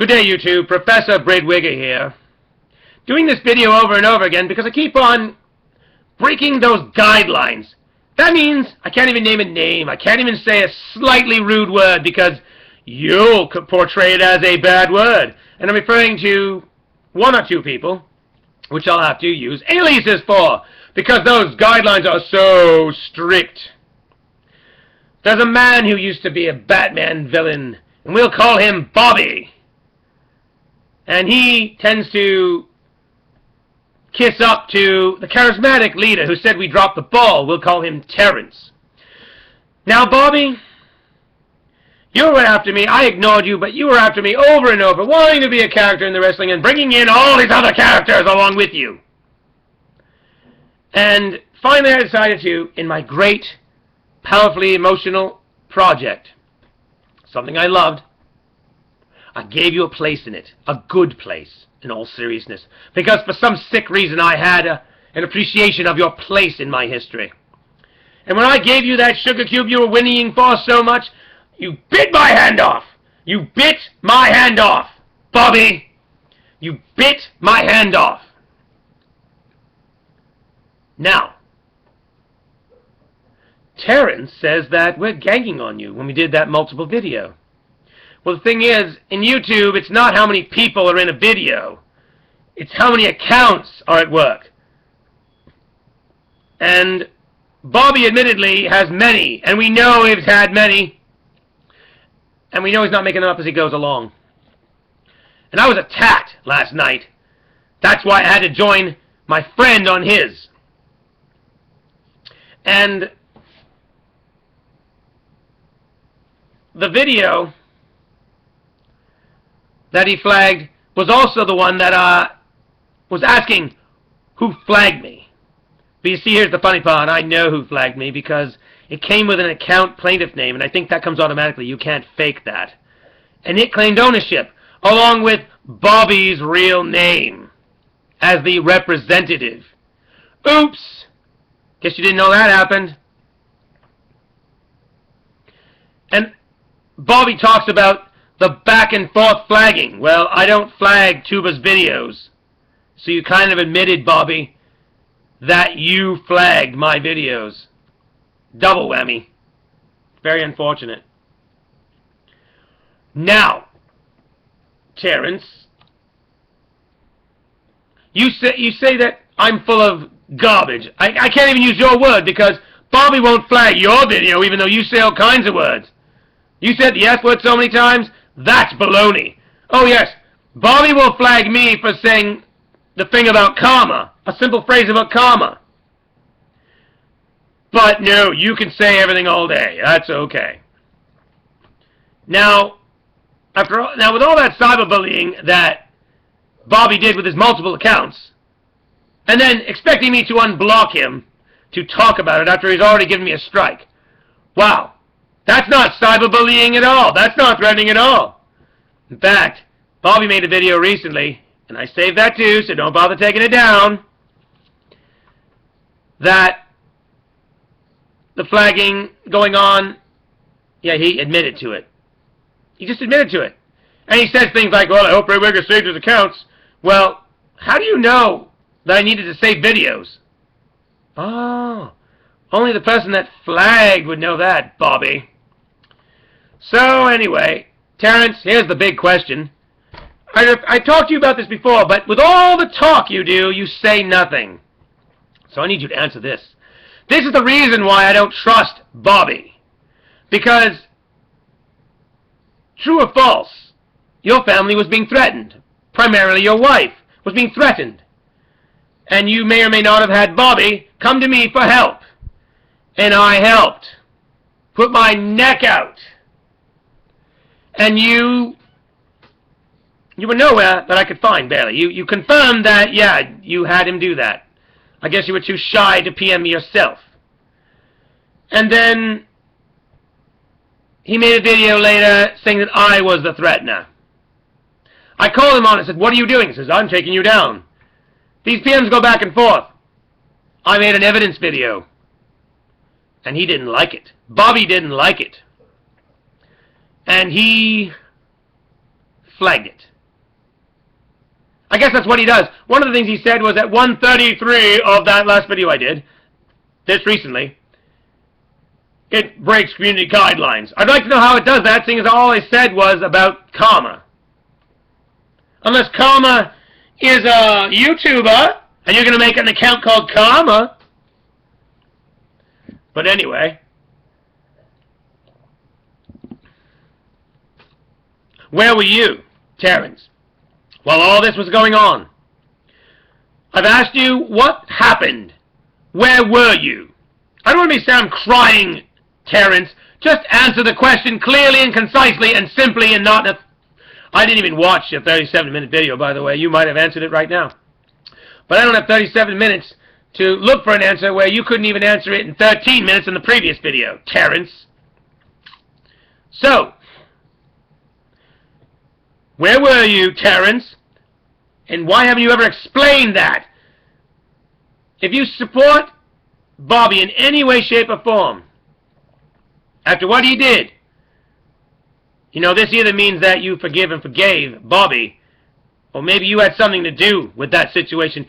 Good day, YouTube. Professor Braidwigger here. Doing this video over and over again because I keep on breaking those guidelines. That means I can't even name a name. I can't even say a slightly rude word because you'll portray it as a bad word. And I'm referring to one or two people, which I'll have to use aliases for because those guidelines are so strict. There's a man who used to be a Batman villain, and we'll call him Bobby. And he tends to kiss up to the charismatic leader who said we dropped the ball. We'll call him Terrence. Now, Bobby, you were after me. I ignored you, but you were after me over and over, wanting to be a character in the wrestling and bringing in all these other characters along with you. And finally I decided to, in my great, powerfully emotional project, something I loved, I gave you a place in it, a good place, in all seriousness, because for some sick reason I had an appreciation of your place in my history. And when I gave you that sugar cube you were whinnying for so much, you bit my hand off. You bit my hand off, Bobby. You bit my hand off. Now, Terrence says that we're ganging on you when we did that multiple video. Well, the thing is, in YouTube, it's not how many people are in a video. It's how many accounts are at work. And Bobby admittedly has many, and we know he's had many, and we know he's not making them up as he goes along. And I was attacked last night. That's why I had to join my friend on his. And the video that he flagged was also the one that was asking who flagged me. But you see, here's the funny part. I know who flagged me because it came with an account plaintiff name, and I think that comes automatically. You can't fake that. And it claimed ownership, along with Bobby's real name as the representative. Oops! Guess you didn't know that happened. And Bobby talks about the back and forth flagging. Well, I don't flag Tuba's videos. So you kind of admitted, Bobby, that you flagged my videos. Double whammy. Very unfortunate. Now, Terrence, you say that I'm full of garbage. I can't even use your word because Bobby won't flag your video even though you say all kinds of words. You said the F word so many times. That's baloney. Oh yes, Bobby will flag me for saying the thing about karma, a simple phrase about karma. But no, you can say everything all day. That's okay. Now, with all that cyberbullying that Bobby did with his multiple accounts, and then expecting me to unblock him to talk about it after he's already given me a strike. Wow. That's not cyberbullying at all. That's not threatening at all. In fact, Bobby made a video recently, and I saved that too, so don't bother taking it down, that the flagging going on, yeah, he admitted to it. He just admitted to it. And he says things like, well, I hope Braidwigger saved his accounts. Well, how do you know that I needed to save videos? Oh, only the person that flagged would know that, Bobby. So anyway, Terrence, here's the big question. I talked to you about this before, but with all the talk you do, you say nothing. So I need you to answer this. This is the reason why I don't trust Bobby. Because, true or false, your family was being threatened. Primarily your wife was being threatened. And you may or may not have had Bobby come to me for help. And I helped. Put my neck out. And you were nowhere that I could find, barely. You confirmed that, yeah, you had him do that. I guess you were too shy to PM me yourself. And then he made a video later saying that I was the threatener. I called him on and said, what are you doing? He says, I'm taking you down. These PMs go back and forth. I made an evidence video. And he didn't like it. Bobby didn't like it. And he flagged it. I guess that's what he does. One of the things he said was at 133 of that last video I did, this recently, it breaks community guidelines. I'd like to know how it does that, seeing as all I said was about karma. Unless karma is a YouTuber, and you're going to make an account called Karma. But anyway, where were you, Terrence, while all this was going on? I've asked you what happened. Where were you? I don't want to sound crying, Terrence. Just answer the question clearly and concisely and simply, and not... I didn't even watch a 37-minute video, by the way. You might have answered it right now. But I don't have 37 minutes to look for an answer where you couldn't even answer it in 13 minutes in the previous video, Terrence. So, where were you, Terrence? And why haven't you ever explained that? If you support Bobby in any way, shape, or form, after what he did, you know, this either means that you forgive and forgave Bobby, or maybe you had something to do with that situation.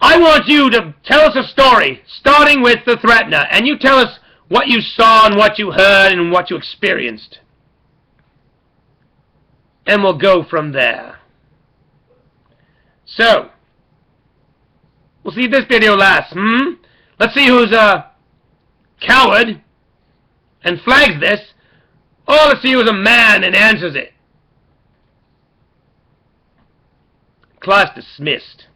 I want you to tell us a story, starting with the threatener, and you tell us what you saw and what you heard and what you experienced. And we'll go from there. So, we'll see if this video lasts, Let's see who's a coward and flags this, or let's see who's a man and answers it. Class dismissed.